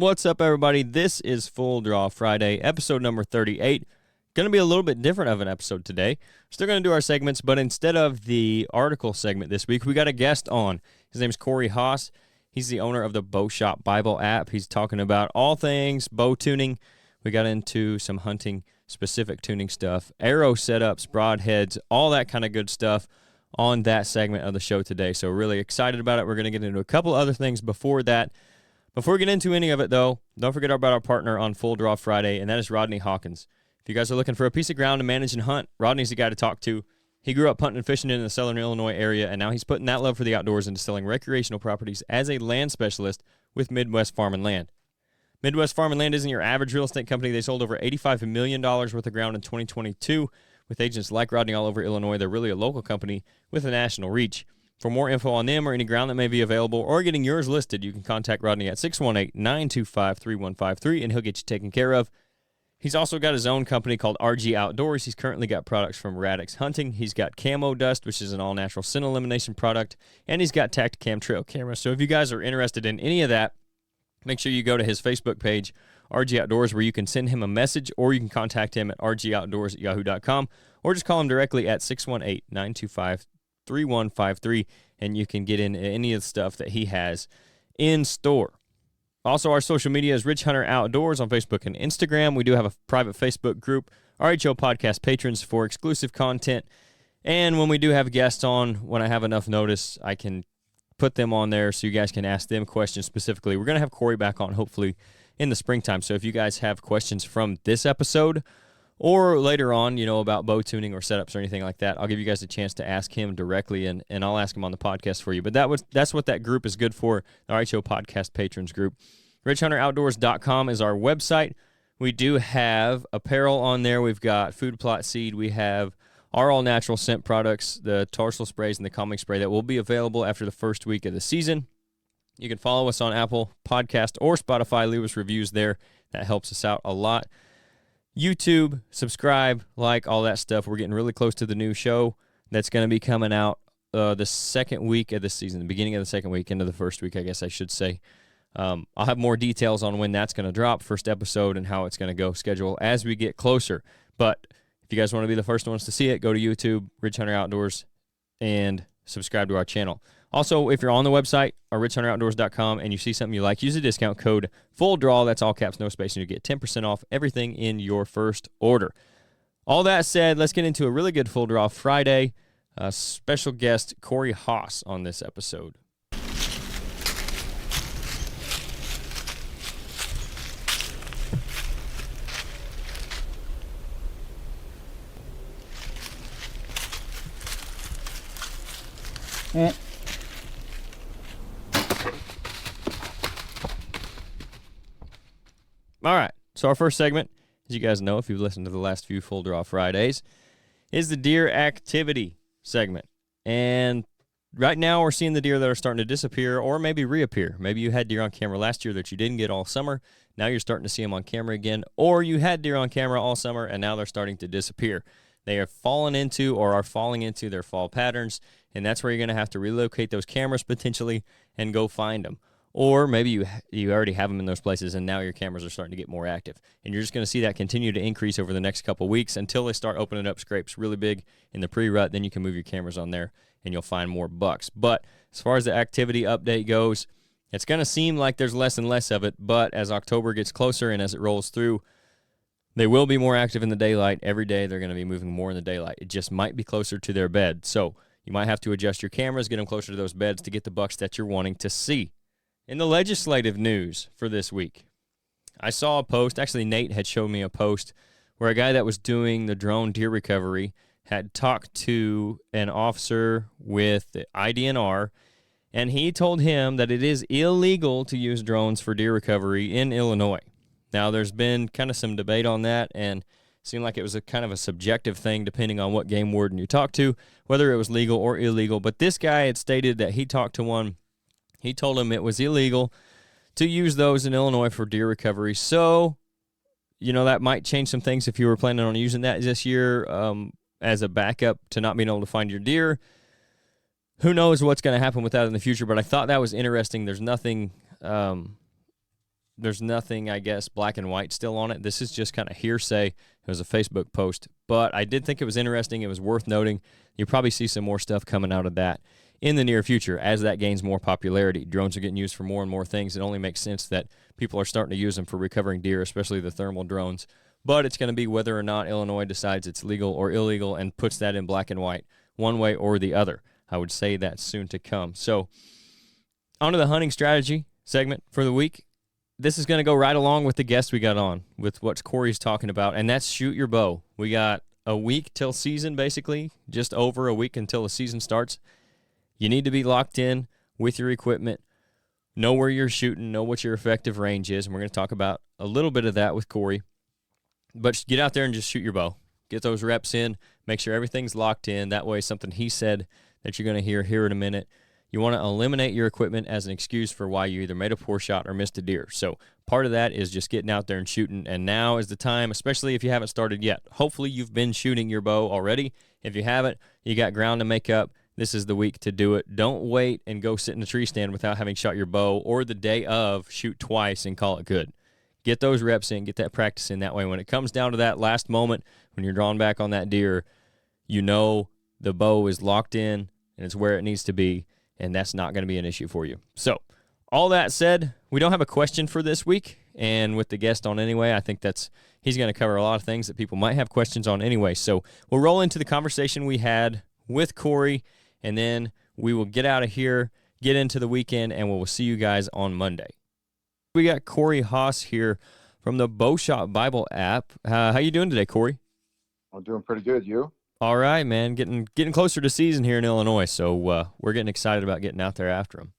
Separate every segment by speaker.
Speaker 1: What's up, everybody? This is Full Draw Friday, episode number 38. Going to be a little bit different of an episode today. Still going to do our segments, but instead of the article segment this week, we got a guest on. His name's Corey Haas. He's the owner of the Bow Shop Bible app. He's talking about all things bow tuning. We got into some hunting-specific tuning stuff, arrow setups, broadheads, all that kind of good stuff on that segment of the show today. So really excited about it. We're going to get into a couple other things before that. Before we get into any of it, though, don't forget about our partner on Full Draw Friday, and that is Rodney Hawkins. If you guys are looking for a piece of ground to manage and hunt, Rodney's the guy to talk to. He grew up hunting and fishing in the southern Illinois area, and now he's putting that love for the outdoors into selling recreational properties as a land specialist with Midwest Farm and Land. Midwest Farm and Land isn't your average real estate company. They sold over $85 million worth of ground in 2022 with agents like Rodney all over Illinois. They're really a local company with a national reach. For more info on them or any ground that may be available or getting yours listed, you can contact Rodney at 618-925-3153, and he'll get you taken care of. He's also got his own company called RG Outdoors. He's currently got products from Radix Hunting. He's got Camo Dust, which is an all-natural scent elimination product, and he's got Tacticam trail cameras. So if you guys are interested in any of that, make sure you go to his Facebook page, RG Outdoors, where you can send him a message, or you can contact him at rgoutdoors@yahoo.com, or just call him directly at 618-925-3153, and you can get in any of the stuff that he has in store. Also, our social media is Rich Hunter Outdoors on Facebook and Instagram. We do have a private Facebook group, RHO Podcast Patrons, for exclusive content. And when we do have guests on, when I have enough notice, I can put them on there so you guys can ask them questions specifically. We're going to have Corey back on, hopefully, in the springtime. So if you guys have questions from this episode or later on, about bow tuning or setups or anything like that, I'll give you guys a chance to ask him directly, and I'll ask him on the podcast for you. But that's what that group is good for, the RHO Podcast Patrons group. RichHunterOutdoors.com is our website. We do have apparel on there. We've got food plot seed. We have our all-natural scent products, the tarsal sprays and the calming spray that will be available after the first week of the season. You can follow us on Apple Podcast or Spotify. Leave us reviews there. That helps us out a lot. YouTube, subscribe, like, all that stuff. We're getting really close to the new show that's going to be coming out the second week of the season, the beginning of the second week into the first week, I guess I should say. I'll have more details on when that's going to drop, first episode, and how it's going to go schedule as we get closer. But if you guys want to be the first ones to see it, go to YouTube, Rich Hunter Outdoors, and subscribe to our channel. Also, if you're on the website, or richhunteroutdoors.com, and you see something you like, use the discount code FULLDRAW, that's all caps, no space, and you get 10% off everything in your first order. All that said, let's get into a really good Full Draw Friday. Special guest Corey Haas on this episode. All right, so our first segment, as you guys know if you've listened to the last few Full Draw Fridays, is the deer activity segment. And right now we're seeing the deer that are starting to disappear or maybe reappear. Maybe you had deer on camera last year that you didn't get all summer. Now you're starting to see them on camera again. Or you had deer on camera all summer and now they're starting to disappear. They are falling into or are falling into their fall patterns, and that's where you're going to have to relocate those cameras potentially and go find them. Or maybe you already have them in those places, and now your cameras are starting to get more active. And you're just going to see that continue to increase over the next couple weeks until they start opening up scrapes really big in the pre-rut. Then you can move your cameras on there, and you'll find more bucks. But as far as the activity update goes, it's going to seem like there's less and less of it, but as October gets closer and as it rolls through, they will be more active in the daylight. Every day they're going to be moving more in the daylight. It just might be closer to their bed. So you might have to adjust your cameras, get them closer to those beds to get the bucks that you're wanting to see. In the legislative news for this week, I saw a post. Actually, Nate had shown me a post where a guy that was doing the drone deer recovery had talked to an officer with the IDNR, and he told him that it is illegal to use drones for deer recovery in Illinois. Now, there's been kind of some debate on that, and it seemed like it was a kind of a subjective thing depending on what game warden you talk to, whether it was legal or illegal. But this guy had stated that he talked to one. He told him it was illegal to use those in Illinois for deer recovery. So, that might change some things if you were planning on using that this year as a backup to not being able to find your deer. Who knows what's going to happen with that in the future, but I thought that was interesting. There's nothing there's nothing, I guess, black and white still on it. This is just kind of hearsay. It was a Facebook post, but I did think it was interesting. It was worth noting. You'll probably see some more stuff coming out of that in the near future as that gains more popularity. Drones are getting used for more and more things. It only makes sense that people are starting to use them for recovering deer, especially the thermal drones. But it's going to be whether or not Illinois decides it's legal or illegal and puts that in black and white one way or the other. I would say that's soon to come. So on to the hunting strategy segment for the week. This is going to go right along with the guest we got on, with what Corey's talking about, and that's shoot your bow. We got a week till season, basically, just over a week until the season starts. You need to be locked in with your equipment, know where you're shooting, know what your effective range is, and we're going to talk about a little bit of that with Corey. But get out there and just shoot your bow. Get those reps in. Make sure everything's locked in. That way, something he said that you're going to hear here in a minute. You want to eliminate your equipment as an excuse for why you either made a poor shot or missed a deer. So part of that is just getting out there and shooting, and now is the time, especially if you haven't started yet. Hopefully you've been shooting your bow already. If you haven't, you got ground to make up. This is the week to do it. Don't wait and go sit in a tree stand without having shot your bow, or the day of, shoot twice and call it good. Get those reps in, get that practice in. That way when it comes down to that last moment, when you're drawing back on that deer, you know the bow is locked in and it's where it needs to be, and that's not going to be an issue for you. So, all that said, we don't have a question for this week, and with the guest on anyway, I think he's going to cover a lot of things that people might have questions on anyway. So, we'll roll into the conversation we had with Corey, and then we will get out of here, get into the weekend, and we'll see you guys on Monday. We got Corey Haas here from the Bow Shop Bible app. How you doing today, Corey?
Speaker 2: I'm doing pretty good. You?
Speaker 1: All right, man. Getting closer to season here in Illinois, so we're getting excited about getting out there after them.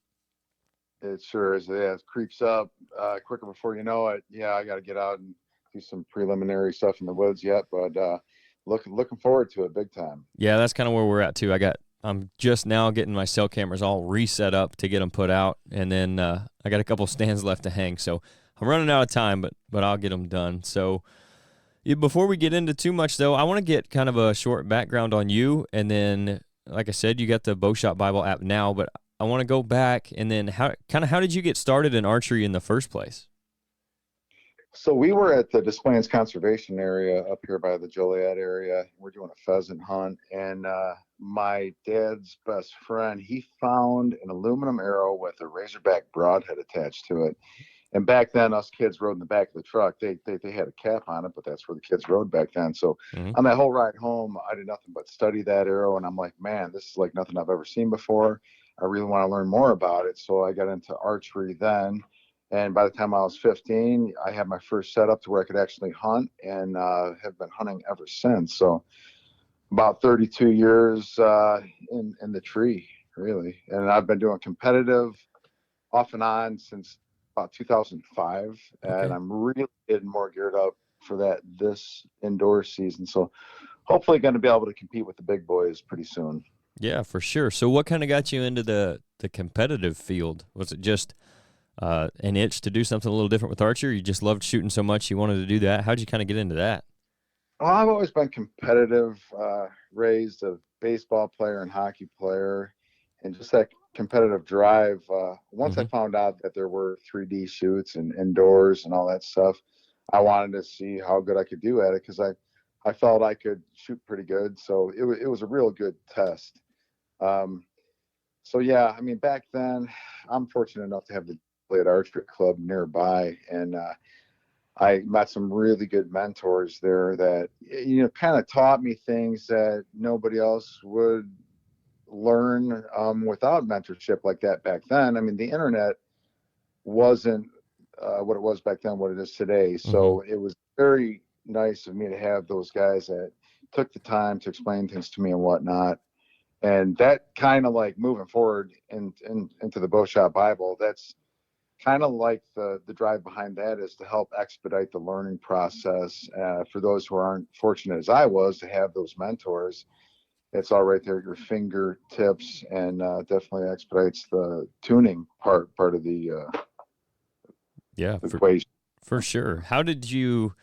Speaker 2: It sure is. Yeah, it creeps up quicker before you know it. Yeah, I got to get out and do some preliminary stuff in the woods yet, but looking forward to it big time.
Speaker 1: Yeah, that's kind of where we're at too. I'm just now getting my cell cameras all reset up to get them put out, and then I got a couple stands left to hang. So I'm running out of time, but I'll get them done. So before we get into too much, though, I want to get kind of a short background on you, and then, like I said, you got the Bow Shop Bible app now, but I want to go back, and then how did you get started in archery in the first place?
Speaker 2: So we were at the Des Plaines Conservation Area up here by the Joliet area. We're doing a pheasant hunt, and my dad's best friend, he found an aluminum arrow with a razorback broadhead attached to it. And back then, us kids rode in the back of the truck. They had a cap on it, but that's where the kids rode back then. So on that whole ride home, I did nothing but study that arrow, and I'm like, man, this is like nothing I've ever seen before. I really want to learn more about it. So I got into archery then. And by the time I was 15, I had my first setup to where I could actually hunt, and have been hunting ever since. So about 32 years in the tree, really. And I've been doing competitive off and on since about 2005.
Speaker 1: Okay.
Speaker 2: And I'm really getting more geared up for that this indoor season. So hopefully going to be able to compete with the big boys pretty soon.
Speaker 1: Yeah, for sure. So what kind of got you into the competitive field? Was it just an itch to do something a little different with archery? You just loved shooting so much you wanted to do that? How'd you kind of get into that?
Speaker 2: Well, I've always been competitive, raised a baseball player and hockey player, and just that competitive drive. Once I found out that there were 3D shoots and indoors and all that stuff, I wanted to see how good I could do at it, because I felt I could shoot pretty good. So it was a real good test. So yeah, I mean, back then, I'm fortunate enough to have the Joliet Archery Club nearby, and I met some really good mentors there that, kind of taught me things that nobody else would learn without mentorship like that back then. I mean, the internet wasn't what it was back then, what it is today. So it was very nice of me to have those guys that took the time to explain things to me and whatnot. And that kind of like moving forward into the Bow Shop Bible, that's kind of like the drive behind that is to help expedite the learning process for those who aren't fortunate as I was to have those mentors. It's all right there at your fingertips, and definitely expedites the tuning part of the equation.
Speaker 1: For sure. How did you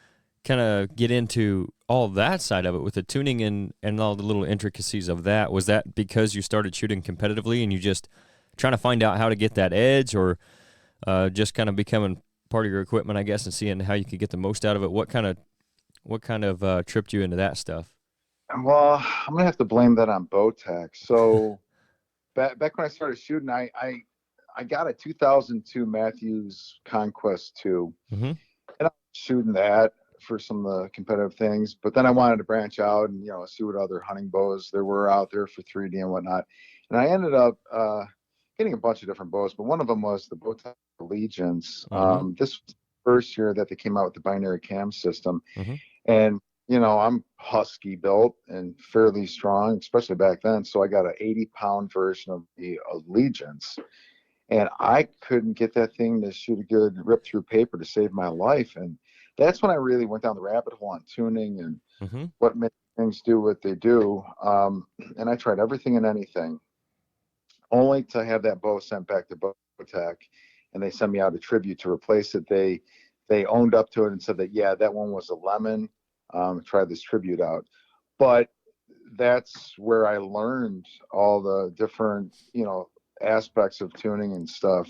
Speaker 1: kind of get into all that side of it with the tuning and all the little intricacies of that? Was that because you started shooting competitively and you just trying to find out how to get that edge, or just kind of becoming part of your equipment, I guess, and seeing how you could get the most out of it. What kind of tripped you into that stuff?
Speaker 2: Well, I'm gonna have to blame that on Bowtech. So back when I started shooting, I got a 2002 Matthews Conquest 2,
Speaker 1: Mm-hmm.
Speaker 2: and I was shooting that for some of the competitive things. But then I wanted to branch out and see what other hunting bows there were out there for 3D and whatnot. And I ended up getting a bunch of different bows, but one of them was the Bowtech Allegiance.
Speaker 1: Mm-hmm.
Speaker 2: This was the first year that they came out with the binary cam system,
Speaker 1: Mm-hmm.
Speaker 2: and I'm husky built and fairly strong, especially back then. So I got an 80-pound version of the Allegiance, and I couldn't get that thing to shoot a good rip through paper to save my life. And that's when I really went down the rabbit hole on tuning and
Speaker 1: Mm-hmm.
Speaker 2: what makes things do what they do. And I tried everything and anything, only to have that bow sent back to Bowtech, and they sent me out a tribute to replace it. They owned up to it and said that, yeah, that one was a lemon. Try this tribute out. But that's where I learned all the different, aspects of tuning and stuff.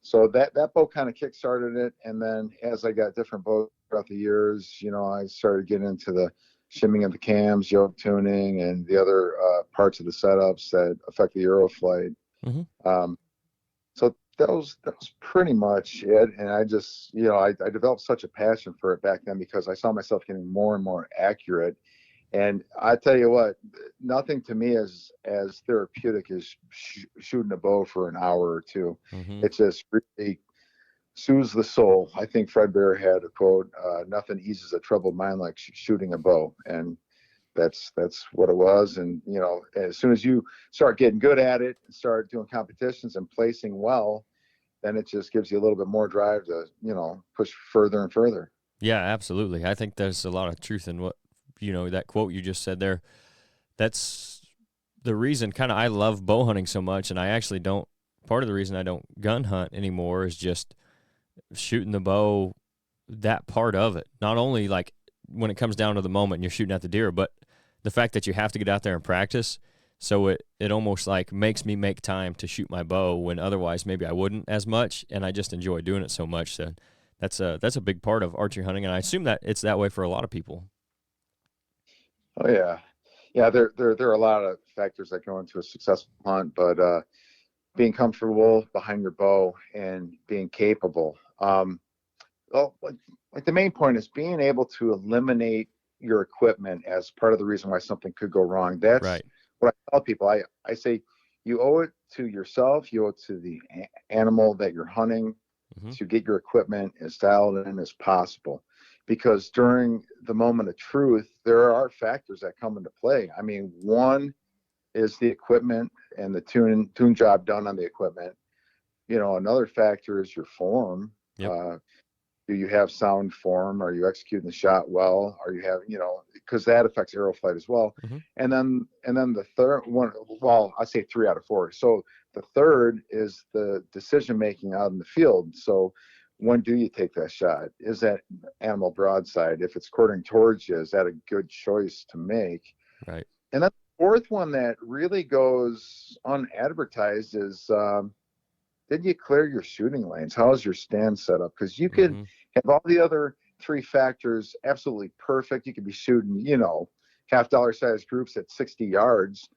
Speaker 2: So that bow kind of kickstarted it. And then as I got different bows throughout the years, I started getting into the shimming of the cams, yoke tuning, and the other parts of the setups that affect the aeroflight.
Speaker 1: Mm-hmm.
Speaker 2: So that was pretty much it. And I just, I developed such a passion for it back then because I saw myself getting more and more accurate. And I tell you what, nothing to me is as therapeutic as shooting a bow for an hour or two.
Speaker 1: Mm-hmm.
Speaker 2: It just really soothes the soul. I think Fred Bear had a quote, nothing eases a troubled mind like shooting a bow. And that's what it was. And as soon as you start getting good at it and start doing competitions and placing well, then it just gives you a little bit more drive to push further and further.
Speaker 1: Yeah, absolutely. I think there's a lot of truth in what that quote you just said there. That's the reason kind of I love bow hunting so much, and I actually don't. Part of the reason I don't gun hunt anymore is just shooting the bow. That part of it, not only like when it comes down to the moment and you're shooting at the deer, but the fact that you have to get out there and practice. So it almost like makes me make time to shoot my bow when otherwise maybe I wouldn't as much, and I just enjoy doing it so much. So that's a big part of archery hunting, and I assume that it's that way for a lot of people.
Speaker 2: Oh yeah, yeah. There are a lot of factors that go into a successful hunt, but being comfortable behind your bow and being capable. Well, like the main point is being able to eliminate your equipment as part of the reason why something could go wrong. That's
Speaker 1: Right.
Speaker 2: what I tell people. I say you owe it to yourself, you owe it to the animal that you're hunting
Speaker 1: Mm-hmm.
Speaker 2: to get your equipment as dialed in as possible. Because during the moment of truth, there are factors that come into play. I mean, one is the equipment and the tune job done on the equipment. Another factor is your form.
Speaker 1: Yep.
Speaker 2: Do you have sound form? Are you executing the shot well? Are you having, because that affects aeroflight as well.
Speaker 1: Mm-hmm.
Speaker 2: And then the third one, well, I say 3 out of 4. So the third is the decision making out in the field. So when do you take that shot? Is that animal broadside? If it's quartering towards you, is that a good choice to make?
Speaker 1: Right.
Speaker 2: And then the fourth one that really goes unadvertised is did you clear your shooting lanes? How's your stand set up? Because you could
Speaker 1: Mm-hmm.
Speaker 2: have all the other 3 factors absolutely perfect. You could be shooting, $half size groups at 60 yards.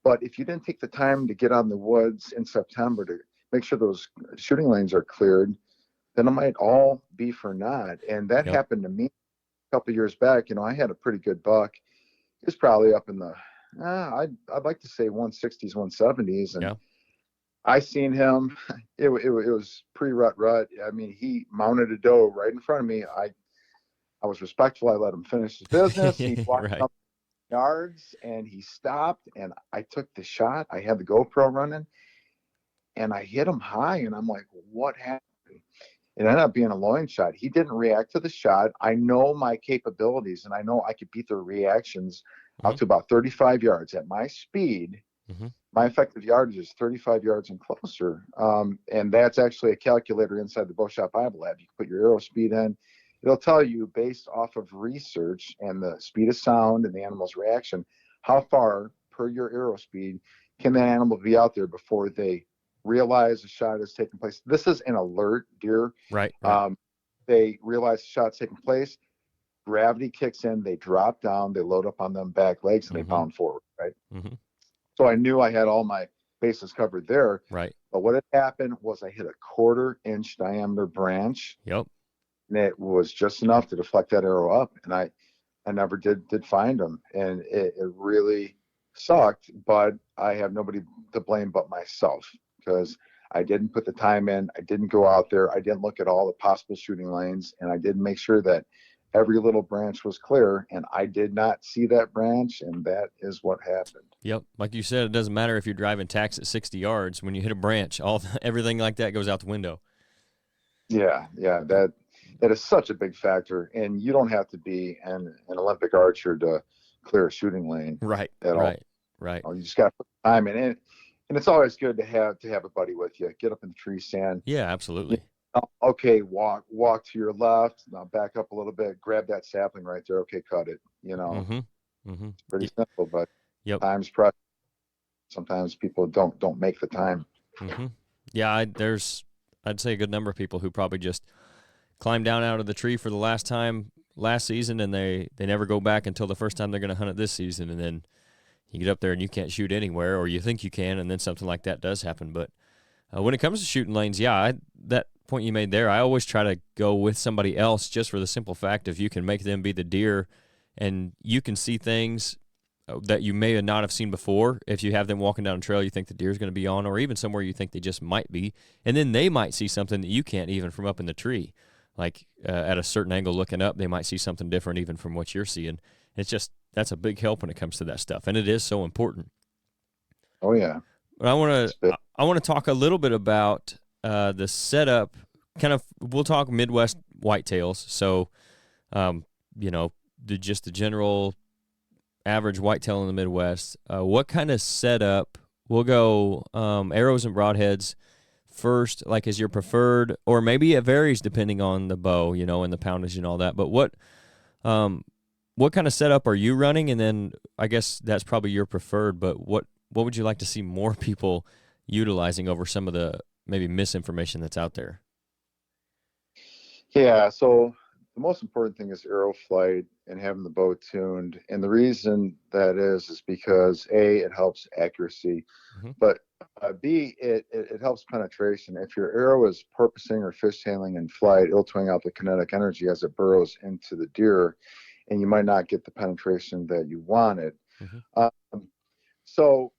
Speaker 2: But if you didn't take the time to get on the woods in September to make sure those shooting lanes are cleared, then it might all be for naught. And that
Speaker 1: Yep.
Speaker 2: happened to me a couple of years back. I had a pretty good buck. It was probably up in the, I'd like to say 160s, 170s. And
Speaker 1: Yeah.
Speaker 2: I seen him. It was pre-rut. I mean, he mounted a doe right in front of me. I was respectful. I let him finish his business. He walked
Speaker 1: Right.
Speaker 2: up yards and he stopped, and I took the shot. I had the GoPro running, and I hit him high. And I'm like, what happened? It ended up being a loin shot. He didn't react to the shot. I know my capabilities, and I know I could beat their reactions
Speaker 1: Mm-hmm.
Speaker 2: out to about 35 yards at my speed.
Speaker 1: Mm-hmm.
Speaker 2: My effective yardage is 35 yards and closer. And that's actually a calculator inside the Bow Shop Bible app. You can put your arrow speed in. It'll tell you based off of research and the speed of sound and the animal's reaction, how far per your arrow speed can that animal be out there before they realize a shot is taking place. This is an alert deer.
Speaker 1: Right.
Speaker 2: They realize the shot's taking place. Gravity kicks in. They drop down. They load up on them back legs, and they bound forward. Right.
Speaker 1: Mm-hmm.
Speaker 2: So I knew I had all my bases covered there.
Speaker 1: Right.
Speaker 2: But what had happened was I hit a 1/4 inch diameter branch.
Speaker 1: Yep.
Speaker 2: And it was just enough to deflect that arrow up. And I never did find them. And it really sucked, but I have nobody to blame but myself, because I didn't put the time in. I didn't go out there. I didn't look at all the possible shooting lanes, and I didn't make sure that every little branch was clear, and I did not see that branch, and that is what happened.
Speaker 1: Yep. Like you said, it doesn't matter if you're driving tacks at 60 yards. When you hit a branch, everything like that goes out the window.
Speaker 2: Yeah, that is such a big factor, and you don't have to be an Olympic archer to clear a shooting lane.
Speaker 1: Right.
Speaker 2: At all.
Speaker 1: Right.
Speaker 2: You just got to put the time in it. And it's always good to have a buddy with you. Get up in the tree stand.
Speaker 1: Yeah, absolutely.
Speaker 2: Okay, walk to your left. Now back up a little bit. Grab that sapling right there. Okay, cut it. It's pretty simple, but time's precious. Sometimes people don't make the time.
Speaker 1: Yeah, I'd say a good number of people who probably just climb down out of the tree for the last time last season, and they never go back until the first time they're going to hunt it this season, and then you get up there and you can't shoot anywhere, or you think you can, and then something like that does happen. But when it comes to shooting lanes, that point you made there, I always try to go with somebody else, just for the simple fact if you can make them be the deer, and you can see things that you may not have seen before. If you have them walking down a trail you think the deer's going to be on, or even somewhere you think they just might be, and then they might see something that you can't even from up in the tree. Like at a certain angle looking up, they might see something different even from what you're seeing. That's a big help when it comes to that stuff, and it is so important.
Speaker 2: Oh yeah.
Speaker 1: But I want to talk a little bit about the setup. Kind of, we'll talk Midwest whitetails. So, the general average whitetail in the Midwest. What kind of setup? We'll go arrows and broadheads first, like as your preferred, or maybe it varies depending on the bow, and the poundage and all that. But what kind of setup are you running? And then I guess that's probably your preferred, but what would you like to see more people utilizing over some of the maybe misinformation that's out there?
Speaker 2: Yeah, so the most important thing is arrow flight and having the bow tuned. And the reason that is because A, it helps accuracy, but B, it helps penetration. If your arrow is porpoising or fishtailing in flight, it'll twing out the kinetic energy as it burrows into the deer, and you might not get the penetration that you wanted. So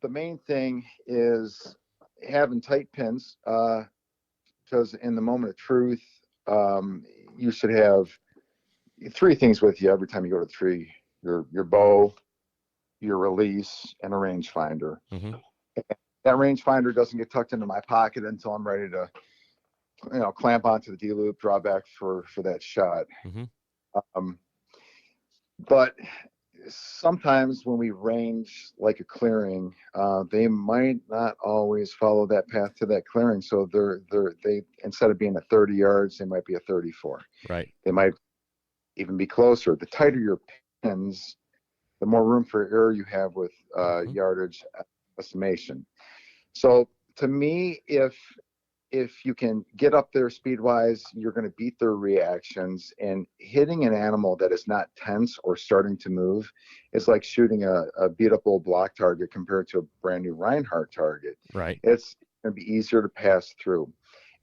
Speaker 2: the main thing is having tight pins, because in the moment of truth, you should have 3 things with you every time you go to the tree: your bow, your release, and a rangefinder. That rangefinder doesn't get tucked into my pocket until I'm ready to, clamp onto the D-loop, draw back for that shot. But sometimes when we range like a clearing, they might not always follow that path to that clearing. So they instead of being at 30 yards, they might be at 34.
Speaker 1: Right.
Speaker 2: They might even be closer. The tighter your pins, the more room for error you have with yardage estimation. So to me, if you can get up there speed-wise, you're going to beat their reactions. And hitting an animal that is not tense or starting to move is like shooting a beat-up old block target compared to a brand-new Reinhardt target.
Speaker 1: Right.
Speaker 2: It's going to be easier to pass through.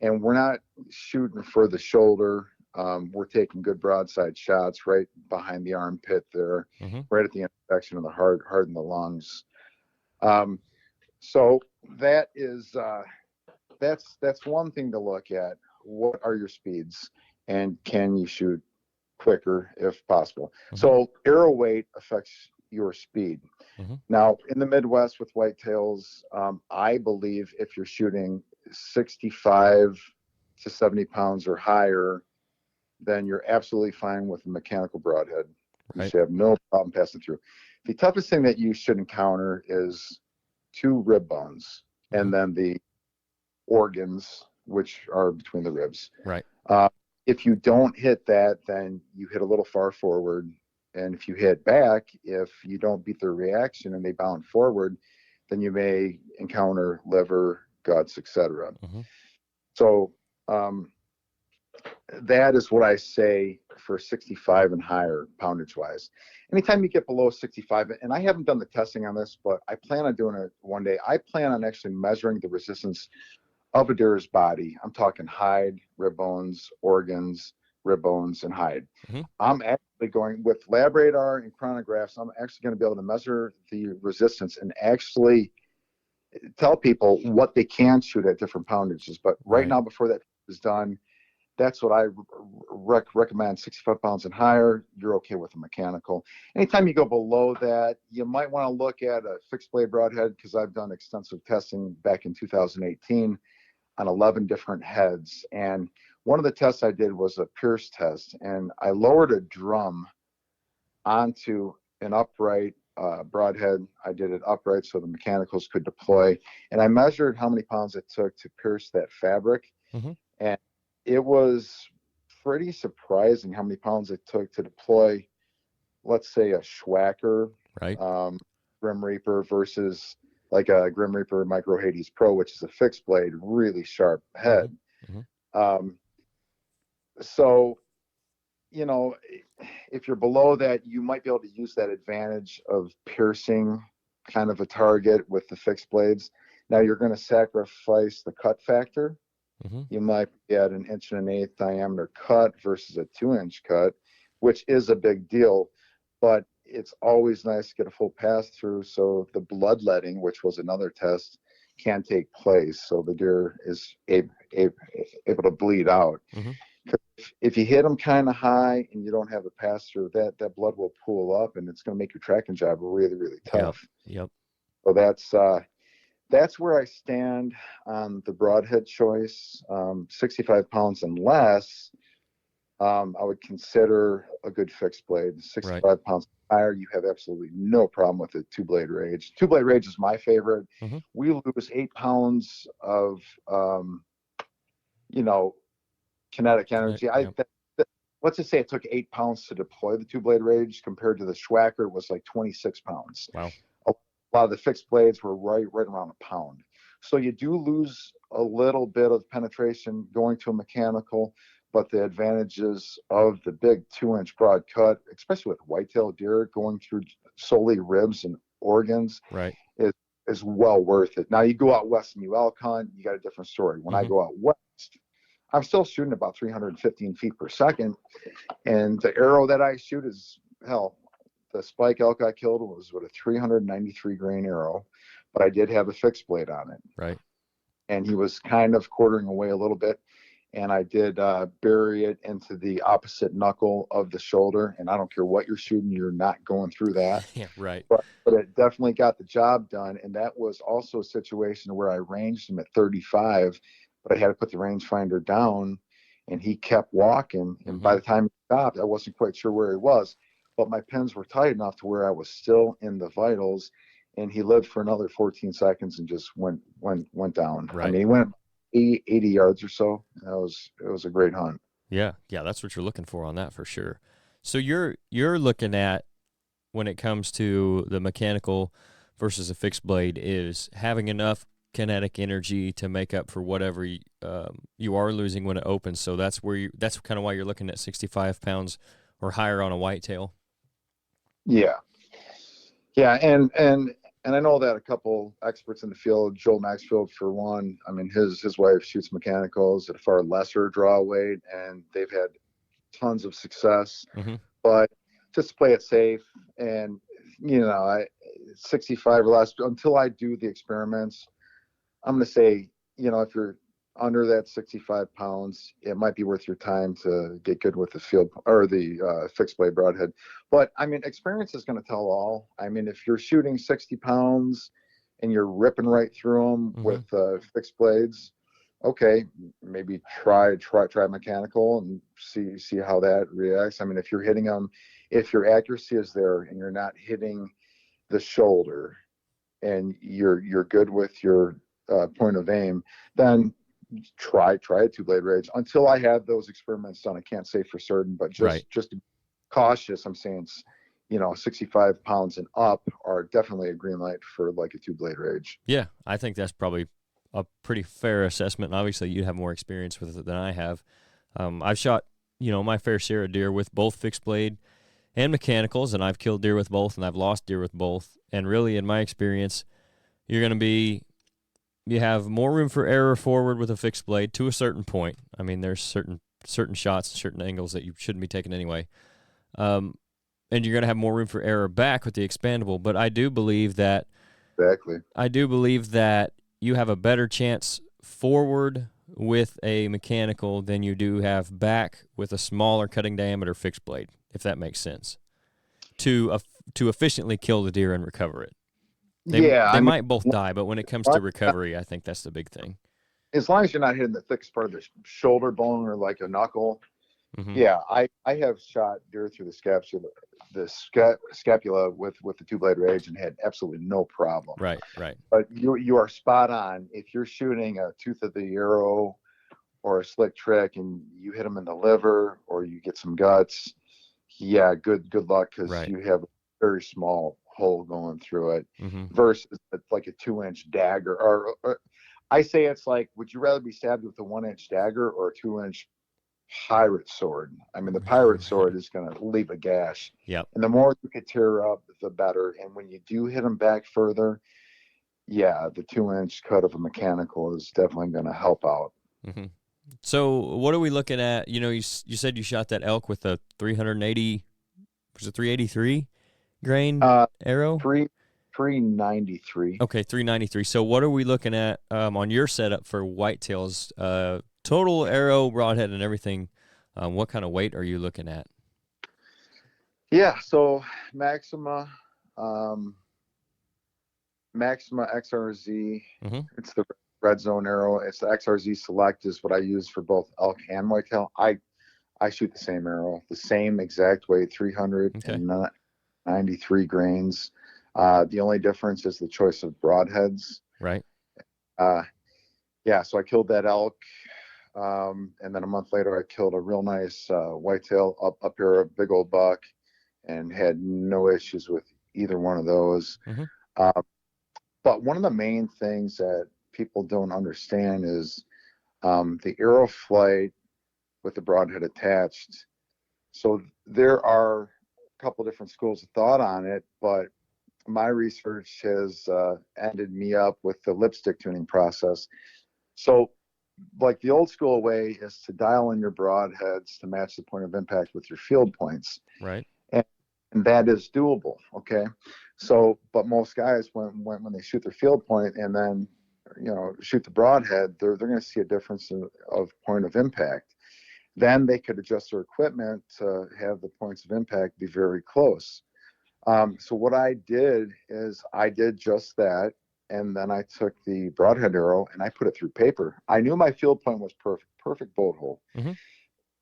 Speaker 2: And we're not shooting for the shoulder. We're taking good broadside shots right behind the armpit there, right at the intersection of the heart and the lungs. So that is... That's one thing to look at. What are your speeds, and can you shoot quicker if possible? So arrow weight affects your speed. Now in the Midwest with whitetails, I believe if you're shooting 65 to 70 pounds or higher, then you're absolutely fine with a mechanical broadhead. You should have no problem passing through. The toughest thing that you should encounter is 2 rib bones, and then the organs, which are between the ribs.
Speaker 1: Right.
Speaker 2: If you don't hit that, then you hit a little far forward. And if you hit back, if you don't beat their reaction and they bound forward, then you may encounter liver, guts, etc.
Speaker 1: Mm-hmm.
Speaker 2: So that is what I say for 65 and higher poundage wise. Anytime you get below 65, and I haven't done the testing on this, but I plan on doing it one day. I plan on actually measuring the resistance of a deer's body. I'm talking hide, rib bones, organs, rib bones, and hide.
Speaker 1: Mm-hmm.
Speaker 2: I'm actually going with lab radar and chronographs. I'm actually going to be able to measure the resistance and actually tell people what they can shoot at different poundages. But right now, before that is done, that's what I recommend. 65 pounds and higher, you're okay with a mechanical. Anytime you go below that, you might want to look at a fixed blade broadhead, because I've done extensive testing back in 2018 on 11 different heads. And one of the tests I did was a Pierce test, and I lowered a drum onto an upright broadhead. I did it upright so the mechanicals could deploy, and I measured how many pounds it took to pierce that fabric.
Speaker 1: Mm-hmm.
Speaker 2: And it was pretty surprising how many pounds it took to deploy, let's say, a Schwacker
Speaker 1: Right.
Speaker 2: Grim Reaper versus like a Grim Reaper Micro Hades Pro, which is a fixed blade, really sharp head.
Speaker 1: Mm-hmm.
Speaker 2: So, you know, if you're below that, you might be able to use that advantage of piercing kind of a target with the fixed blades. Now you're going to sacrifice the cut factor.
Speaker 1: Mm-hmm.
Speaker 2: You might get an 1.125" diameter cut versus a 2-inch cut, which is a big deal, but it's always nice to get a full pass through so the bloodletting, which was another test, can take place. So the deer is able to bleed out.
Speaker 1: Mm-hmm.
Speaker 2: If you hit them kind of high and you don't have a pass through, that blood will pool up, and it's going to make your tracking job really, really tough.
Speaker 1: Yep.
Speaker 2: So that's where I stand on the broadhead choice. 65 pounds and less, I would consider a good fixed blade. 65 pounds higher, you have absolutely no problem with it. Two-blade rage. Two-blade rage is my favorite.
Speaker 1: Mm-hmm.
Speaker 2: We lose 8 pounds of, kinetic energy. Let's just say it took 8 pounds to deploy the two-blade rage compared to the Schwacker. It was like 26 pounds.
Speaker 1: Wow.
Speaker 2: A lot of the fixed blades were right around a pound. So you do lose a little bit of penetration going to a mechanical, but the advantages of the big 2-inch broad cut, especially with whitetail deer going through solely ribs and organs, is well worth it. Now you go out west and you elk hunt, you got a different story. When I go out west, I'm still shooting about 315 feet per second, and the arrow that I shoot is, hell, the spike elk I killed was with a 393 grain arrow, but I did have a fixed blade on it.
Speaker 1: Right.
Speaker 2: And he was kind of quartering away a little bit, and I did bury it into the opposite knuckle of the shoulder. And I don't care what you're shooting, you're not going through that.
Speaker 1: Yeah, right.
Speaker 2: But it definitely got the job done. And that was also a situation where I ranged him at 35, but I had to put the rangefinder down, and he kept walking. And by the time he stopped, I wasn't quite sure where he was, but my pins were tight enough to where I was still in the vitals, and he lived for another 14 seconds and just went down.
Speaker 1: Right.
Speaker 2: I mean, he went 80 yards or so. It was a great hunt.
Speaker 1: Yeah, that's what you're looking for on that for sure. So you're looking at, when it comes to the mechanical versus a fixed blade, is having enough kinetic energy to make up for whatever you are losing when it opens. So that's kind of why you're looking at 65 pounds or higher on a whitetail.
Speaker 2: Yeah, and I know that a couple experts in the field, Joel Maxfield for one, I mean, his wife shoots mechanicals at a far lesser draw weight, and they've had tons of success.
Speaker 1: Mm-hmm.
Speaker 2: But just to play it safe, and 65 or less, until I do the experiments, I'm going to say, if you're under that 65 pounds, it might be worth your time to get good with the field or the fixed blade broadhead. But I mean, experience is going to tell all. I mean, if you're shooting 60 pounds and you're ripping right through them with fixed blades, okay, maybe try mechanical and see how that reacts. I mean, if you're hitting them, if your accuracy is there and you're not hitting the shoulder, and you're good with your point of aim, then try a two-blade rage. Until I have those experiments done, I can't say for certain, but just cautious, I'm saying, 65 pounds and up are definitely a green light for like a two-blade rage.
Speaker 1: Yeah, I think that's probably a pretty fair assessment. And obviously, you have more experience with it than I have. I've shot, my fair share of deer with both fixed blade and mechanicals, and I've killed deer with both, and I've lost deer with both. And really, in my experience, you have more room for error forward with a fixed blade to a certain point. I mean, there's certain shots, certain angles that you shouldn't be taking anyway. And you're going to have more room for error back with the expandable. But I do believe that you have a better chance forward with a mechanical than you do have back with a smaller cutting diameter fixed blade, if that makes sense, to efficiently kill the deer and recover it. They might both die, but when it comes to recovery, I think that's the big thing.
Speaker 2: As long as you're not hitting the thickest part of the shoulder bone or like a knuckle. Mm-hmm. Yeah, I have shot deer through the scapula with the 2-blade rage and had absolutely no problem.
Speaker 1: Right.
Speaker 2: But you are spot on. If you're shooting a tooth of the arrow or a slick trick and you hit them in the liver or you get some guts, yeah, good luck, because you have a very small hole going through it, versus like a 2-inch dagger. Or I say it's like, would you rather be stabbed with a 1-inch dagger or a 2-inch pirate sword? I mean, the pirate sword is going to leave a gash.
Speaker 1: Yep.
Speaker 2: And the more you could tear up, the better. And when you do hit them back further, yeah, the 2-inch cut of a mechanical is definitely going to help out.
Speaker 1: Mm-hmm. So what are we looking at? You said you shot that elk with a 380, was it 383 grain arrow?
Speaker 2: 393.
Speaker 1: Okay, 393. So what are we looking at on your setup for whitetails? Total arrow, broadhead, and everything. What kind of weight are you looking at?
Speaker 2: Yeah, so Maxima XRZ. Mm-hmm. It's the red zone arrow. It's the XRZ Select is what I use for both elk and whitetail. I shoot the same arrow, the same exact weight, 393 grains. The only difference is the choice of broadheads.
Speaker 1: Right.
Speaker 2: Yeah, so I killed that elk. And then a month later, I killed a real nice whitetail up here, a big old buck, and had no issues with either one of those. Mm-hmm. But one of the main things that people don't understand is the arrow flight with the broadhead attached. So there are a couple different schools of thought on it, but my research has ended me up with the lipstick tuning process. So like the old school way is to dial in your broadheads to match the point of impact with your field points.
Speaker 1: Right.
Speaker 2: And that is doable. Okay. So, but most guys, when they shoot their field point and then, shoot the broadhead, they're going to see a difference of point of impact. Then they could adjust their equipment to have the points of impact be very close. So what I did is I did just that. And then I took the broadhead arrow and I put it through paper. I knew my field point was perfect bullet hole. Mm-hmm.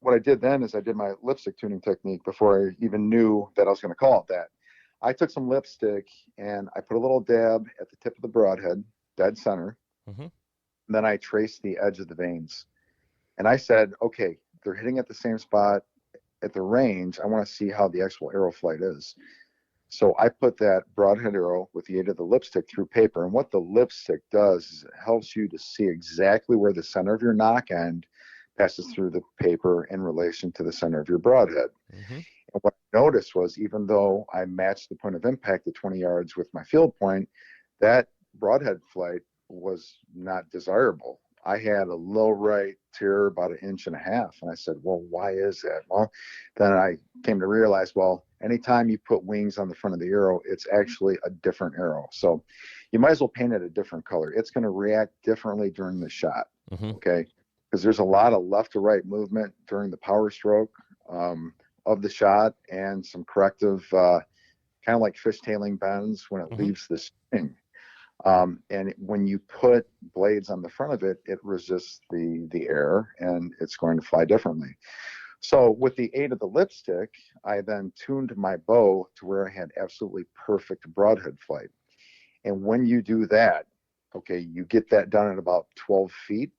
Speaker 2: What I did then is I did my lipstick tuning technique before I even knew that I was going to call it that. I took some lipstick and I put a little dab at the tip of the broadhead, dead center. Mm-hmm. And then I traced the edge of the veins. And I said, okay, they're hitting at the same spot at the range. I want to see how the actual arrow flight is. So I put that broadhead arrow with the aid of the lipstick through paper. And what the lipstick does is it helps you to see exactly where the center of your nock end passes through the paper in relation to the center of your broadhead. Mm-hmm. And what I noticed was, even though I matched the point of impact at 20 yards with my field point, that broadhead flight was not desirable. I had a low right tear about 1.5 inches. And I said, well, why is that? Well, then I came to realize, anytime you put wings on the front of the arrow, it's actually a different arrow. So you might as well paint it a different color. It's going to react differently during the shot. Mm-hmm. Okay. Because there's a lot of left to right movement during the power stroke of the shot, and some corrective, kind of like fishtailing bends when it leaves the string. And when you put blades on the front of it, it resists the air and it's going to fly differently. So with the aid of the lipstick, I then tuned my bow to where I had absolutely perfect broadhead flight. And when you do that, okay, you get that done at about 12 feet.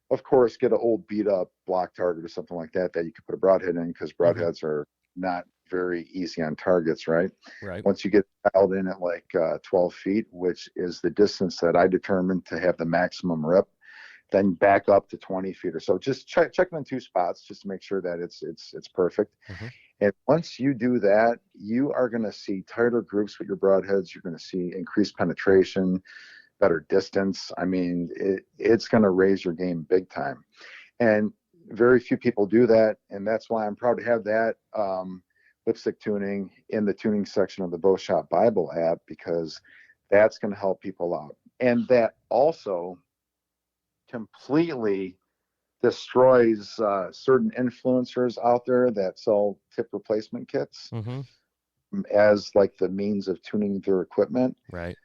Speaker 2: Of course, get an old beat up block target or something like that you could put a broadhead in, because broadheads are not very easy on targets, right?
Speaker 1: Right.
Speaker 2: Once you get dialed in at like 12 feet, which is the distance that I determined to have the maximum rip, then back up to 20 feet or so. Just check them in 2 spots just to make sure that it's perfect.
Speaker 1: Mm-hmm.
Speaker 2: And once you do that, you are going to see tighter groups with your broadheads. You're going to see increased penetration, better distance. I mean, it's going to raise your game big time. And very few people do that. And that's why I'm proud to have that lipstick tuning in the tuning section of the Bow Shop Bible app, because that's going to help people out. And that also completely destroys certain influencers out there that sell tip replacement kits
Speaker 1: Mm-hmm.
Speaker 2: as like the means of tuning their equipment.
Speaker 1: Right.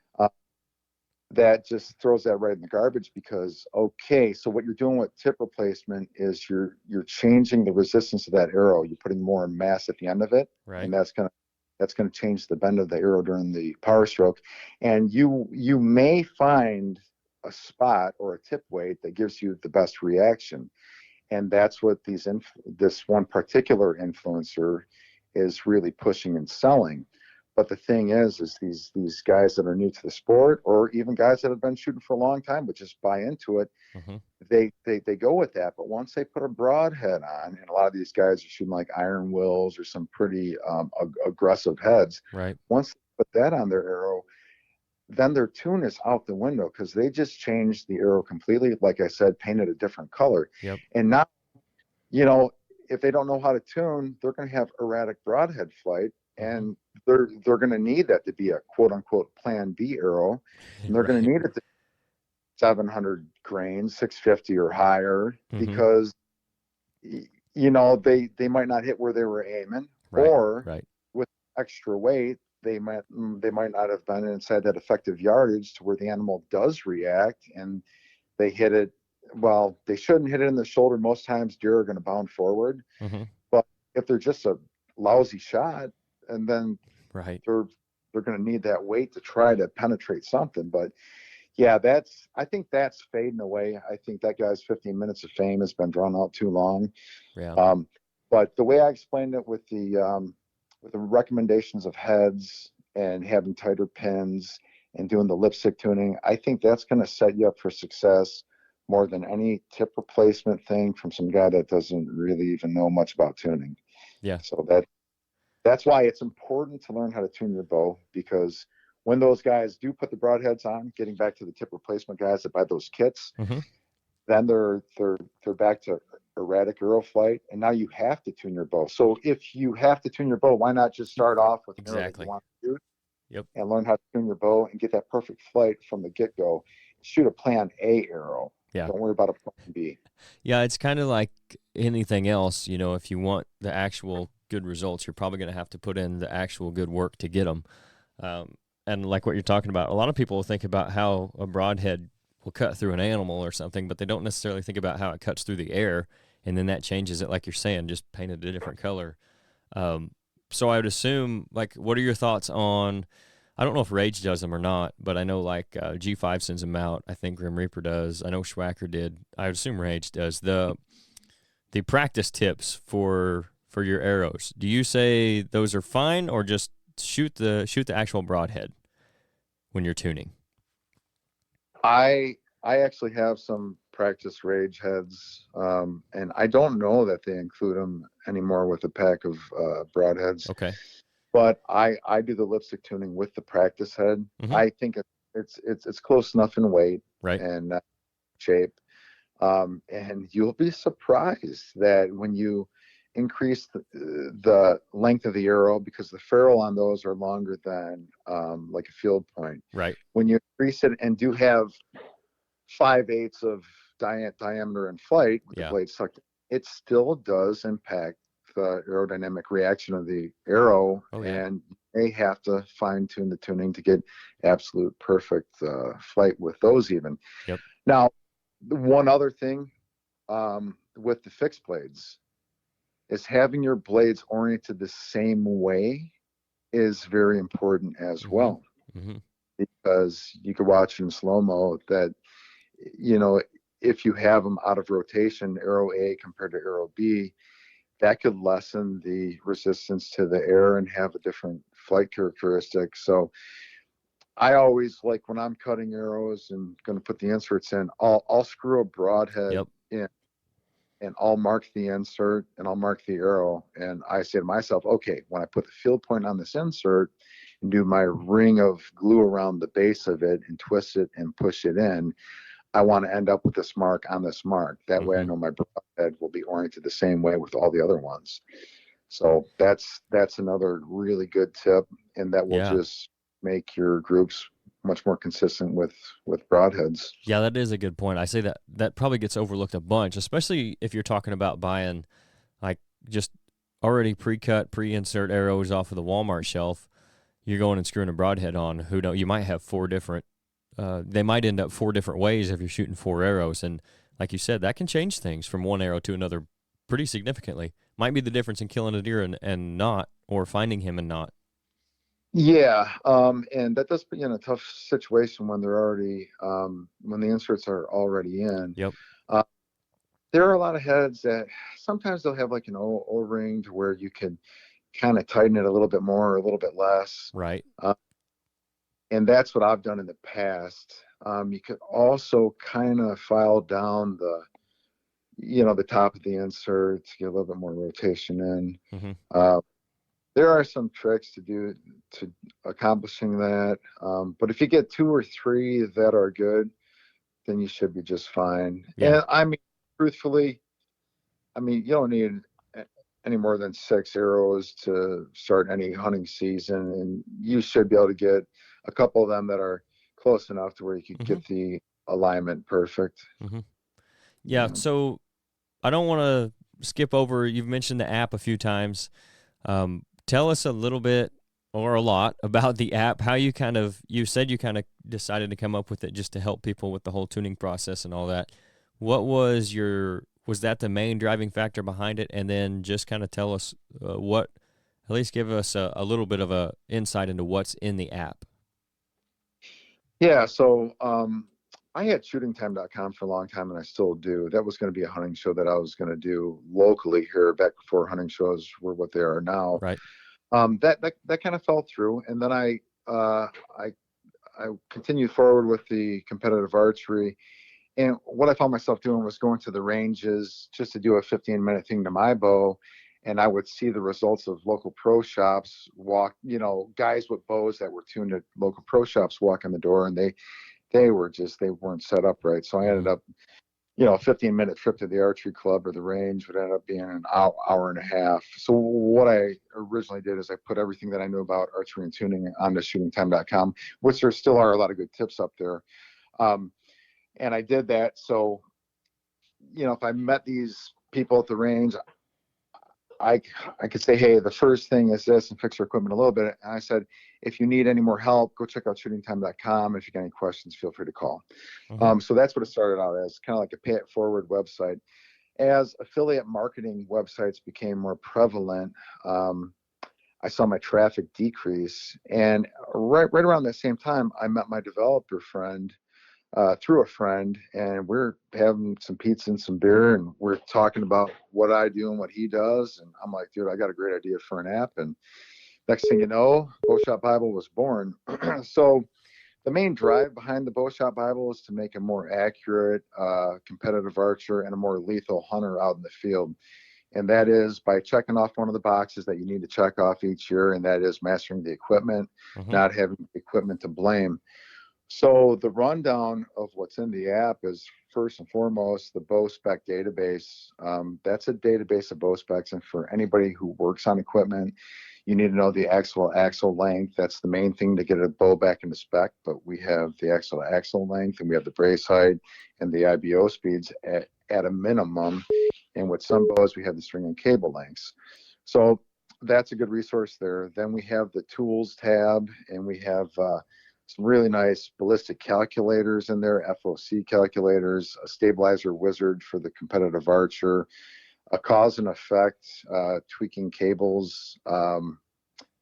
Speaker 2: That just throws that right in the garbage, because okay, so what you're doing with tip replacement is you're changing the resistance of that arrow. You're putting more mass at the end of it,
Speaker 1: Right.
Speaker 2: and that's gonna change the bend of the arrow during the power stroke. And you may find a spot or a tip weight that gives you the best reaction, and that's what this one particular influencer is really pushing and selling. But the thing is these guys that are new to the sport, or even guys that have been shooting for a long time but just buy into it,
Speaker 1: Mm-hmm.
Speaker 2: they go with that. But once they put a broadhead on, and a lot of these guys are shooting like iron wills or some pretty aggressive heads,
Speaker 1: Right.
Speaker 2: once they put that on their arrow, then their tune is out the window, because they just changed the arrow completely. Like I said, painted a different color.
Speaker 1: Yep.
Speaker 2: And now, if they don't know how to tune, they're going to have erratic broadhead flight, and they're going to need that to be a quote unquote plan B arrow, and they're going to need it to 700 grains, 650 or higher, because they might not hit where they were aiming, or with extra weight, they might not have been inside that effective yardage to where the animal does react, and they hit it. Well, they shouldn't hit it in the shoulder. Most times deer are going to bound forward. But if they're just a lousy shot, and then they're going to need that weight to try to penetrate something. But yeah, I think that's fading away. I think that guy's 15 minutes of fame has been drawn out too long.
Speaker 1: Yeah.
Speaker 2: But the way I explained it with the recommendations of heads and having tighter pins and doing the lipstick tuning, I think that's going to set you up for success more than any tip replacement thing from some guy that doesn't really even know much about tuning.
Speaker 1: Yeah.
Speaker 2: So that's why it's important to learn how to tune your bow, because when those guys do put the broadheads on, getting back to the tip replacement guys that buy those kits, then they're back to erratic arrow flight, and now you have to tune your bow. So if you have to tune your bow, why not just start off with an arrow that you want to shoot, and learn how to tune your bow and get that perfect flight from the get-go. Shoot a plan A arrow.
Speaker 1: Yeah.
Speaker 2: Don't worry about a plan B.
Speaker 1: Yeah, it's kind of like anything else. If you want the actual good results, you're probably going to have to put in the actual good work to get them. And like what you're talking about, a lot of people think about how a broadhead will cut through an animal or something, but they don't necessarily think about how it cuts through the air, and then that changes it, like you're saying, just painted a different color. So I would assume, like, what are your thoughts on, I don't know if Rage does them or not, but I know, like, G5 sends them out. I think Grim Reaper does. I know Schwacker did. I would assume Rage does. The practice tips for your arrows, do you say those are fine, or just shoot the actual broadhead when you're tuning?
Speaker 2: I actually have some practice Rage heads, and I don't know that they include them anymore with a pack of broadheads.
Speaker 1: Okay.
Speaker 2: But I do the lipstick tuning with the practice head. I think it's close enough in weight and shape, and you'll be surprised that when you increase the length of the arrow, because the ferrule on those are longer than like a field point.
Speaker 1: Right.
Speaker 2: When you increase it and do have 5/8 of diameter in flight with the blade sucked, it still does impact the aerodynamic reaction of the arrow, and they have to fine tune the tuning to get absolute perfect flight with those even.
Speaker 1: Yep.
Speaker 2: Now, one other thing with the fixed blades is having your blades oriented the same way is very important as well, because you could watch in slow-mo that, if you have them out of rotation, arrow A compared to arrow B, that could lessen the resistance to the air and have a different flight characteristic. So I always, like, when I'm cutting arrows and going to put the inserts in, I'll screw a broadhead
Speaker 1: Yep.
Speaker 2: in, and I'll mark the insert and I'll mark the arrow. And I say to myself, okay, when I put the field point on this insert and do my ring of glue around the base of it and twist it and push it in, I want to end up with this mark on this mark. That way I know my broadhead will be oriented the same way with all the other ones. So that's another really good tip, and that will
Speaker 1: Yeah.
Speaker 2: just make your groups much more consistent with broadheads.
Speaker 1: Yeah, that is a good point. I say that probably gets overlooked a bunch, especially if you're talking about buying like just already pre-cut, pre-insert arrows off of the Walmart shelf. You're going and screwing a broadhead on. Who know? You might have four different. They might end up four different ways if you're shooting four arrows, and like you said, that can change things from one arrow to another pretty significantly. Might be the difference in killing a deer and not, or finding him and not.
Speaker 2: Yeah, and that does put you in a tough situation when they're already when the inserts are already in.
Speaker 1: Yep.
Speaker 2: There are a lot of heads that sometimes they'll have like an O-ring to where you can kind of tighten it a little bit more or a little bit less.
Speaker 1: Right.
Speaker 2: And that's what I've done in the past. You could also kind of file down the top of the insert to get a little bit more rotation in.
Speaker 1: Mm-hmm.
Speaker 2: There are some tricks to accomplishing that. But if you get two or three that are good, then you should be just fine.
Speaker 1: Yeah.
Speaker 2: And I mean, truthfully, you don't need any more than 6 arrows to start any hunting season, and you should be able to get a couple of them that are close enough to where you could get the alignment perfect.
Speaker 1: Mm-hmm. Yeah. So I don't want to skip over. You've mentioned the app a few times. Tell us a little bit or a lot about the app. How you said you kind of decided to come up with it just to help people with the whole tuning process and all that. What was that the main driving factor behind it? And then just kind of tell us at least give us a little bit of a insight into what's in the app.
Speaker 2: Yeah. So, I had shootingtime.com for a long time, and I still do. That was going to be a hunting show that I was going to do locally here back before hunting shows were what they are now.
Speaker 1: Right.
Speaker 2: That kind of fell through, and then I continued forward with the competitive archery. And what I found myself doing was going to the ranges just to do a 15-minute thing to my bow. And I would see the results of local pro shops guys with bows that were tuned at local pro shops walk in the door, and they weren't set up right. So I ended up, a 15-minute trip to the archery club or the range would end up being an hour and a half. So what I originally did is I put everything that I knew about archery and tuning onto shootingtime.com, which there still are a lot of good tips up there. And I did that. So, if I met these people at the range, I could say, hey, the first thing is this, and fix your equipment a little bit. And I said, if you need any more help, go check out shootingtime.com. If you got any questions, feel free to call. So that's what it started out as, kind of like a pay it forward website. As affiliate marketing websites became more prevalent, I saw my traffic decrease. And right around that same time, I met my developer friend through a friend, and we're having some pizza and some beer, and we're talking about what I do and what he does. And I'm like, dude, I got a great idea for an app. And next thing you know, Bowshot Bible was born. So the main drive behind the Bowshot Bible is to make a more accurate competitive archer and a more lethal hunter out in the field. And that is by checking off one of the boxes that you need to check off each year, and that is mastering the equipment, not having equipment to blame. So the rundown of what's in the app is, first and foremost, the bow spec database. That's a database of bow specs, and for anybody who works on equipment, you need to know the axle length. That's the main thing to get a bow back into spec, but we have the axle length, and we have the brace height and the IBO speeds at a minimum. And with some bows, we have the string and cable lengths. So that's a good resource there. Then we have the tools tab, and we have some really nice ballistic calculators in there, FOC calculators, a stabilizer wizard for the competitive archer, a cause and effect tweaking cables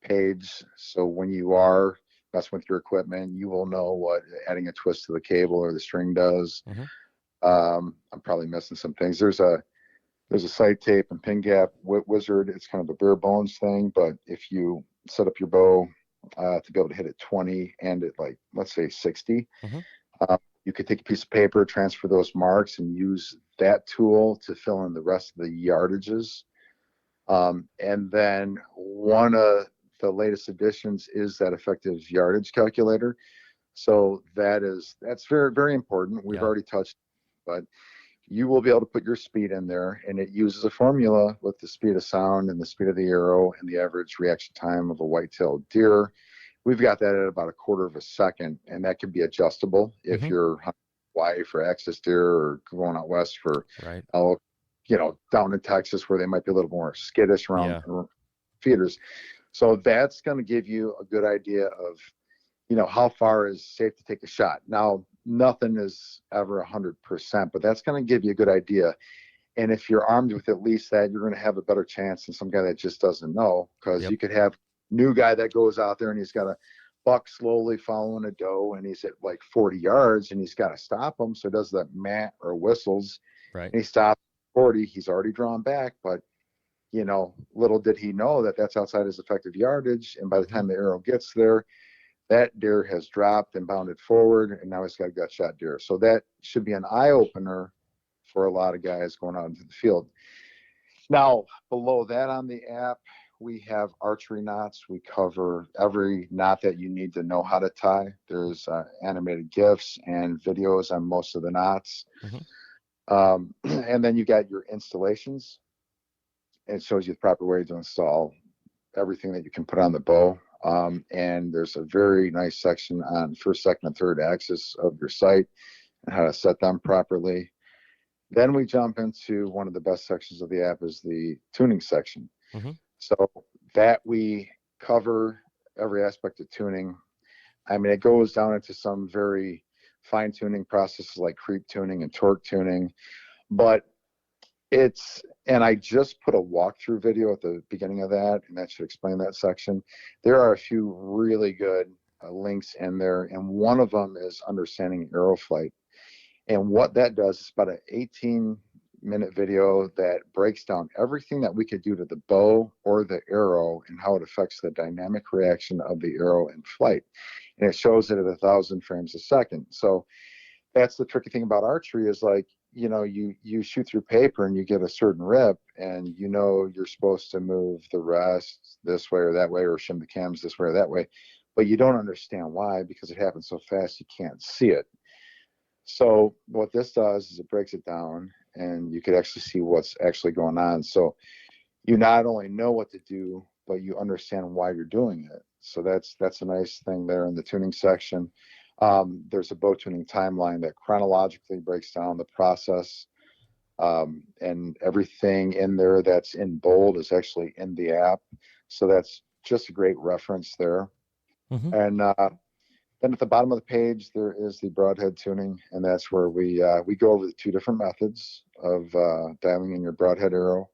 Speaker 2: page. So when you are messing with your equipment, you will know what adding a twist to the cable or the string does. I'm probably missing some things. There's There's a sight tape and pin gap wizard. It's kind of a bare bones thing, but if you set up your bow to be able to hit at 20 and at, like, let's say 60, you could take a piece of paper, transfer those marks, and use that tool to fill in the rest of the yardages. And then one of the latest additions is that effective yardage calculator. So that's very, very important. We've already touched, but you will be able to put your speed in there, and it uses a formula with the speed of sound and the speed of the arrow and the average reaction time of a white-tailed deer. We've got that at about a quarter of a second, and that can be adjustable if you're hunting Hawaii for access deer or going out west for elk, down in Texas where they might be a little more skittish around feeders. So that's going to give you a good idea of, how far is safe to take a shot. Now, nothing is ever 100%, but that's going to give you a good idea. And if you're armed with at least that, you're going to have a better chance than some guy that just doesn't know, because you could have new guy that goes out there and he's got a buck slowly following a doe and he's at like 40 yards and he's got to stop him. So does that mat or whistles, and he stops 40, he's already drawn back, but little did he know that that's outside his effective yardage. And by the time the arrow gets there, that deer has dropped and bounded forward, and now he's got a gut shot deer. So that should be an eye opener for a lot of guys going out into the field. Now, below that on the app, we have archery knots. We cover every knot that you need to know how to tie. There's animated GIFs and videos on most of the knots. And then you got your installations. It shows you the proper way to install everything that you can put on the bow. And there's a very nice section on first, second, and third axis of your sight and how to set them properly. Then we jump into one of the best sections of the app is the tuning section. So that we cover every aspect of tuning. I mean, it goes down into some very fine tuning processes like creep tuning and torque tuning, but and I just put a walkthrough video at the beginning of that, and that should explain that section. There are a few really good links in there, and one of them is understanding arrow flight. And what that does is about an 18-minute video that breaks down everything that we could do to the bow or the arrow and how it affects the dynamic reaction of the arrow in flight. And it shows it at 1,000 frames a second. So that's the tricky thing about archery is, like, you shoot through paper and you get a certain rip, and you're supposed to move the rest this way or that way, or shim the cams this way or that way, but you don't understand why, because it happens so fast you can't see it. So what this does is it breaks it down, and you could actually see what's actually going on. So you not only know what to do, but you understand why you're doing it. So that's a nice thing there in the tuning section. There's a bow tuning timeline that chronologically breaks down the process, and everything in there that's in bold is actually in the app. So that's just a great reference there. And then at the bottom of the page, there is the broadhead tuning, and that's where we go over the two different methods of dialing in your broadhead arrow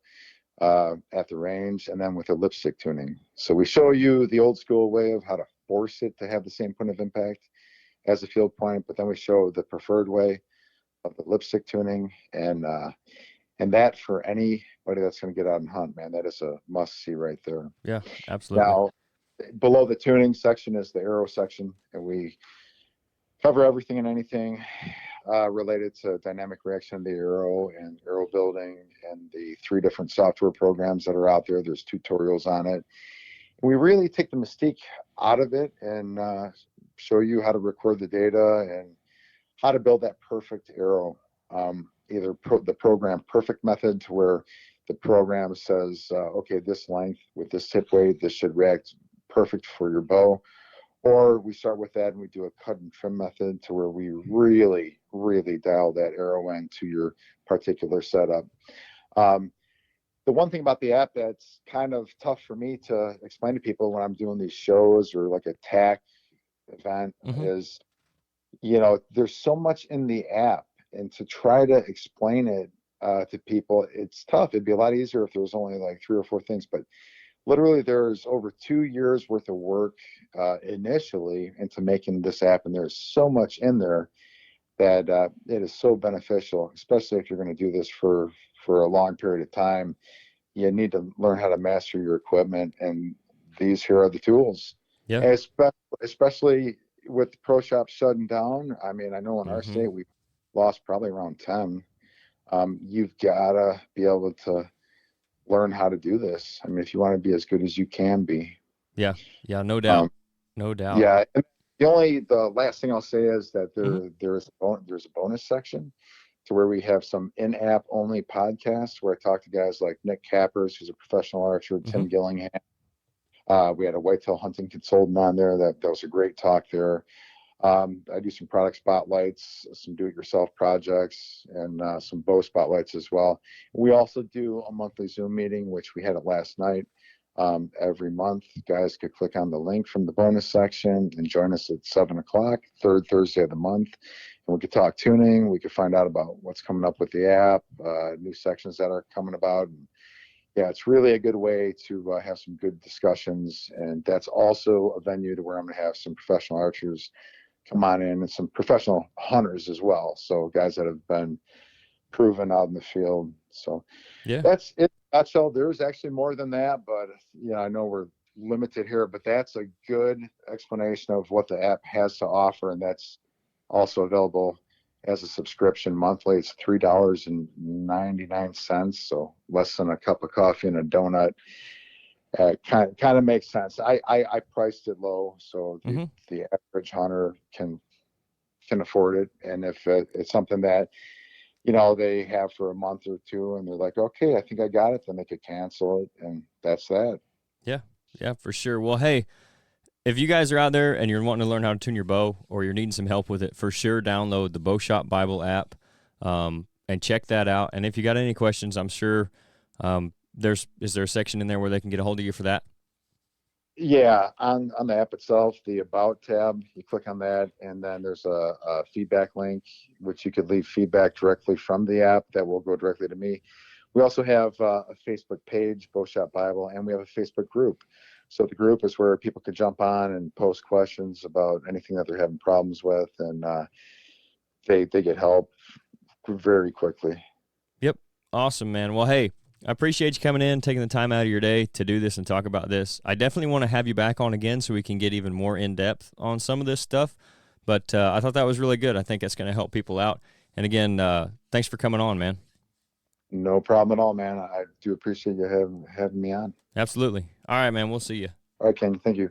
Speaker 2: at the range, and then with the lipstick tuning. So we show you the old school way of how to force it to have the same point of impact as a field point, but then we show the preferred way of the lipstick tuning, and that for anybody that's going to get out and hunt, man, that is a must see right there.
Speaker 1: Yeah, absolutely.
Speaker 2: Now, below the tuning section is the arrow section, and we cover everything and anything related to dynamic reaction of the arrow and arrow building and the 3 different software programs that are out there. There's tutorials on it. We really take the mystique out of it and show you how to record the data and how to build that perfect arrow. Either the program perfect method, to where the program says, okay, this length with this tip weight, this should react perfect for your bow. Or we start with that and we do a cut and trim method, to where we really, really dial that arrow in to your particular setup. The one thing about the app that's kind of tough for me to explain to people when I'm doing these shows or like a TAC event is, there's so much in the app, and to try to explain it to people, it's tough. It'd be a lot easier if there was only like 3 or 4 things, but literally there's over 2 years worth of work initially into making this app, and there's so much in there. that it is so beneficial, especially if you're going to do this for a long period of time. You need to learn how to master your equipment, and these here are the tools.
Speaker 1: Yeah.
Speaker 2: Especially with the pro shop shutting down. I mean, I know in our
Speaker 1: Mm-hmm.
Speaker 2: state we lost probably around 10. You've got to be able to learn how to do this. I mean, if you want to be as good as you can be.
Speaker 1: Yeah. Yeah. No doubt.
Speaker 2: Um,
Speaker 1: No doubt.
Speaker 2: yeah. And the last thing I'll say is that
Speaker 1: Mm-hmm.
Speaker 2: there's a bonus section to where we have some in-app only podcasts where I talk to guys like Nick Cappers, who's a professional archer,
Speaker 1: Mm-hmm.
Speaker 2: Tim Gillingham. We had a whitetail hunting consultant on there. That was a great talk there. I do some product spotlights, some do-it-yourself projects, and some bow spotlights as well. We also do a monthly Zoom meeting, which we had it last night. Every month, guys could click on the link from the bonus section and join us at 7 o'clock, third Thursday of the month. And we could talk tuning. We could find out about what's coming up with the app, new sections that are coming about. And yeah, it's really a good way to have some good discussions. And that's also a venue to where I'm going to have some professional archers come on in and some professional hunters as well. So guys that have been proven out in the field. So
Speaker 1: Yeah.
Speaker 2: that's it. Nutshell. There's actually more than that, but I know we're limited here, but that's a good explanation of what the app has to offer. And that's also available as a subscription monthly. It's $3.99. So less than a cup of coffee and a donut. Kind of makes sense. I priced it low so
Speaker 1: Mm-hmm.
Speaker 2: the average hunter can afford it. And if it's something that they have for a month or two and they're like, okay, I think I got it, then they could cancel it, and that's that.
Speaker 1: Yeah. Yeah, for sure. Well, hey, if you guys are out there and you're wanting to learn how to tune your bow or you're needing some help with it, for sure download the Bow Shop Bible app and check that out. And if you got any questions, I'm sure is there a section in there where they can get a hold of you for that?
Speaker 2: Yeah, on the app itself, the About tab, you click on that, and then there's a feedback link, which you could leave feedback directly from the app that will go directly to me. We also have a Facebook page, Bow Shop Bible, and we have a Facebook group. So the group is where people could jump on and post questions about anything that they're having problems with, and they get help very quickly.
Speaker 1: Yep. Awesome, man. Well, hey, I appreciate you coming in, taking the time out of your day to do this and talk about this. I definitely want to have you back on again so we can get even more in-depth on some of this stuff. But I thought that was really good. I think that's going to help people out. And again, thanks for coming on, man.
Speaker 2: No problem at all, man. I do appreciate you having me on.
Speaker 1: Absolutely. All right, man. We'll see you.
Speaker 2: All right, Ken. Thank you.